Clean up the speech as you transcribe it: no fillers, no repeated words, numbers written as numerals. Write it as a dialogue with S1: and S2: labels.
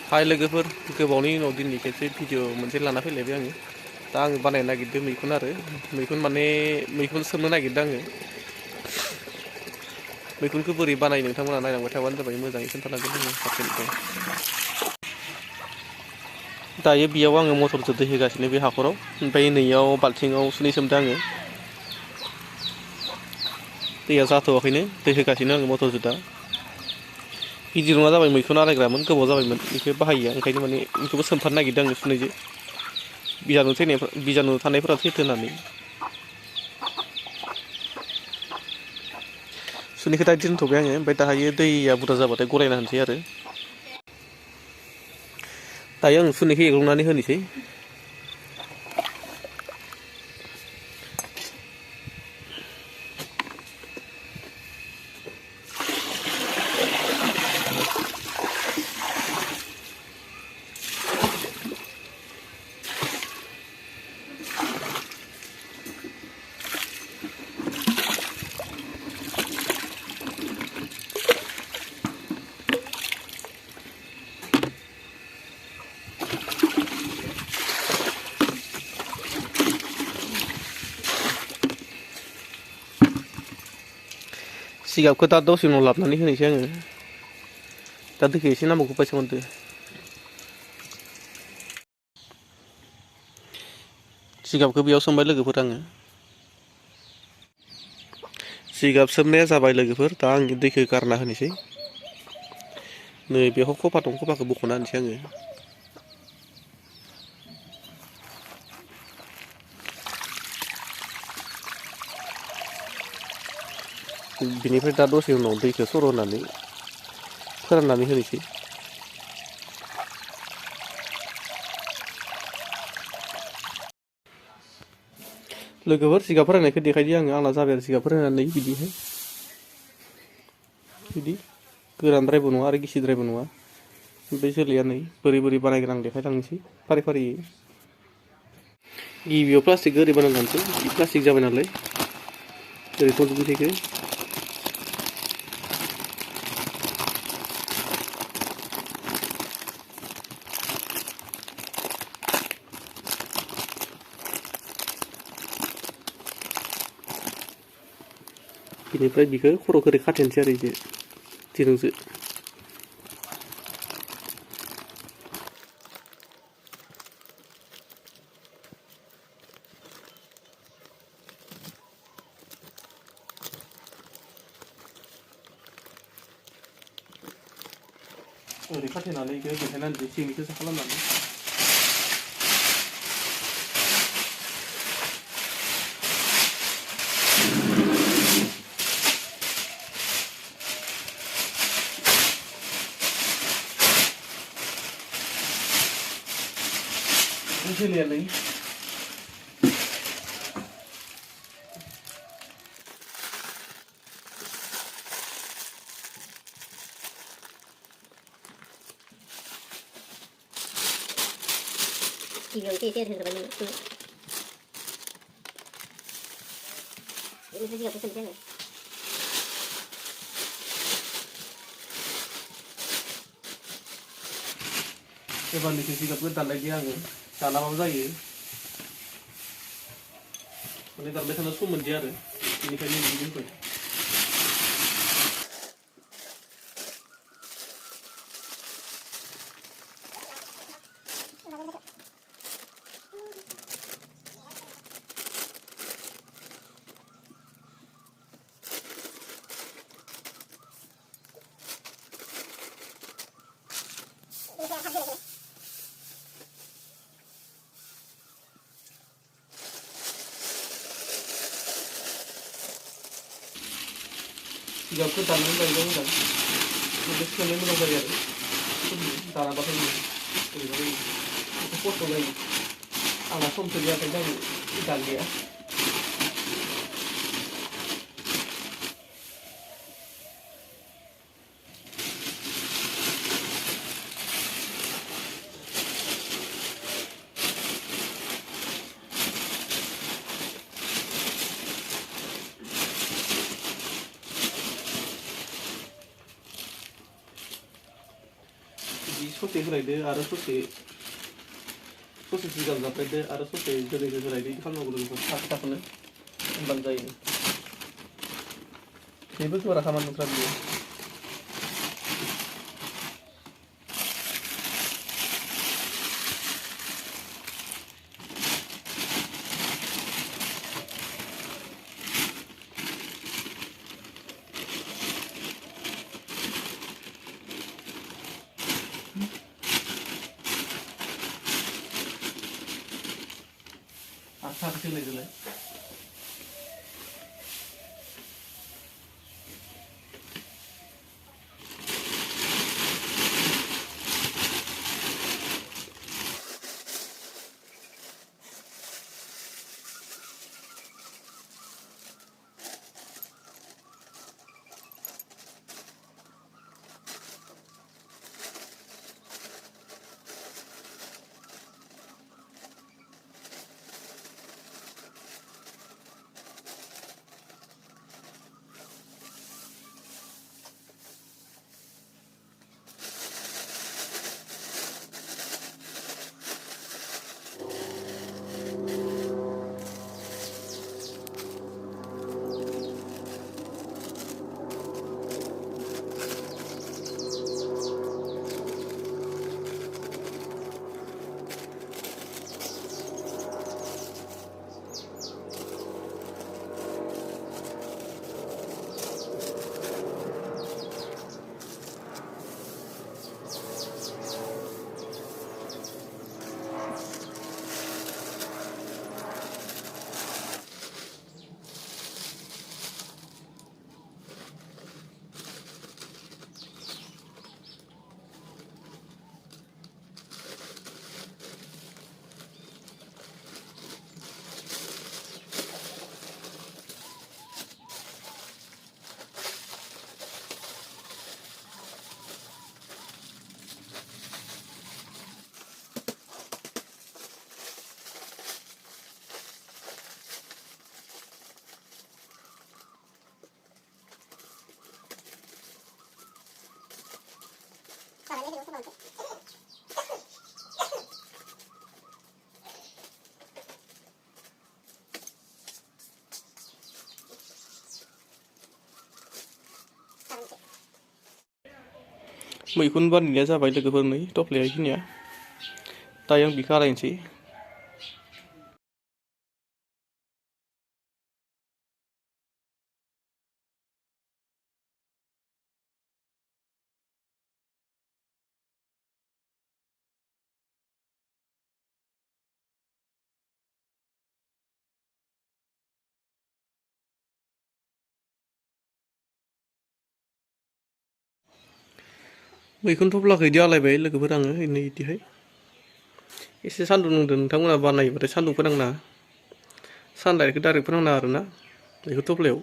S1: हाय लोगोफोर गोबावनि उनाव दिनै खेबसे भिडिअ मोनसे लाना फैलायबाय आङो दा आङो बानायनो नागिरदों मैखुन आरो मैखुन माने मैखुन सोमनो नागिरदों आङो मैखुनखौ बोरै बानायो नोंथांमोना नायलांबाय थाबानो जाबाय मोजाङै खोन्थालांगोन आङो फारसेनिफ्राय दायो बेयाव आङो मटरजों दै होगासिनो बे हाखराव ओमफ्राय नैयाव बाल्थिङाव सुनै सोमदों आङो दैया जाथ'वाखैनो दै होगासिनो आङो मटरजों दा गिदिर नङा जाबाय मैखुन आलायग्रामोन गोबाव जाबायमोन बेखौ बाहायिया ओंखायनो माने बेखौबो सोमफानो नागिरदों आङो सुनैजों बिजानु थानायफोरा थैथो होननानै सुनैखौ दा दोनथ'बाय आङो ओमफ्राय दाहायो दैया बुरजा जाबाथाय गलायना होनोसै आरो दायो आं सुनैखौ एग्लुंनानै होनोसै जिगाबखौ दा दसे उनाव लाबोनानै होनोसै आङो दा दैखौ एसे नांबावगौ बायसा मोनदों जिगाबखौ बेयाव सोमबाय लोगोफोर आङो जिगाब सोमनाया जाबाय लोगोफोर दा आं दैखौ गारना होनोसै नै बेयाव खफा दं खफाखौ बख'ना होनोसै आङो बिनिफ्राय दा दसे उनाव दैखौ सर' होनानै फोराननानै होनोसै लोगोफोर जिगाब फोराननायखौ देखायदि आंना जाबाय आरो जिगाब फोराननानै बिदिहाय बिदि गोरानद्रायबो नङा आरो गिसिद्रायबो नङा ओमफ्राय जोलैया नै बोरै बोरै बानायगोन आं देखायलांनोसै फारि फारियै गिबियाव प्लास्टिकखौ ओरै बानायलांसै प्लास्टिक जाबाय नालाय ओरै थजोबनोसै बेखौ बिनिफ्राय बिखौ खर'खौ ओरै खाथेनोसै आरो इदि दिरुंजों ओरै खाथेनानै बेखौ देखायनानै सिंनिखौसो खालामनानै जोलैयालाय
S2: गिबियाव एसे एसे होग्रोबाय नोङो बेनिफ्राय जिगाबखौ सोनोसै आङो
S1: एबारनिखौ जिगाबखौ दानलायदो आङो दानाबाबो जायो माने दानबाय थानो सम मोनदिया आरो बेनिखायनो बिदि दोनबाय जिगाबखौ दाननानै लायोबा मोजां ओमफ्राय सोनाया मोजां जायो आरो दानाबाथाय बोरैबा जायो एसे खस्थ' जायो आंना सम थोलियाखायनो आं दानलिया ससे होलायदो आरो ससे जिगाब जाफ्लायदो आरो ससे गोदैखौ होलायदो बिदि खालामनांगौ लोगोफोर थाखो थाखोनो होमबानो जायो जेबो गोरा खामानि नंथारा बियो आथा आथा होलायदोलाय मैखुन बानायनाया जाबाय लोगोफोर नै टपलाया बेखिनिया दायो आं बेखौ आलायनोसै मैखुन थफ्लाखौ बिदि आलायबाय लोगोफोर आङो नै बिदिहाय एसे सान्दुं नांदों नोंथांमोना बानायोबाथाय सान्दुं फोनांना सानलाइटखौ डाइरेक्ट फोनांना आरोना बेखौ थफ्लायाव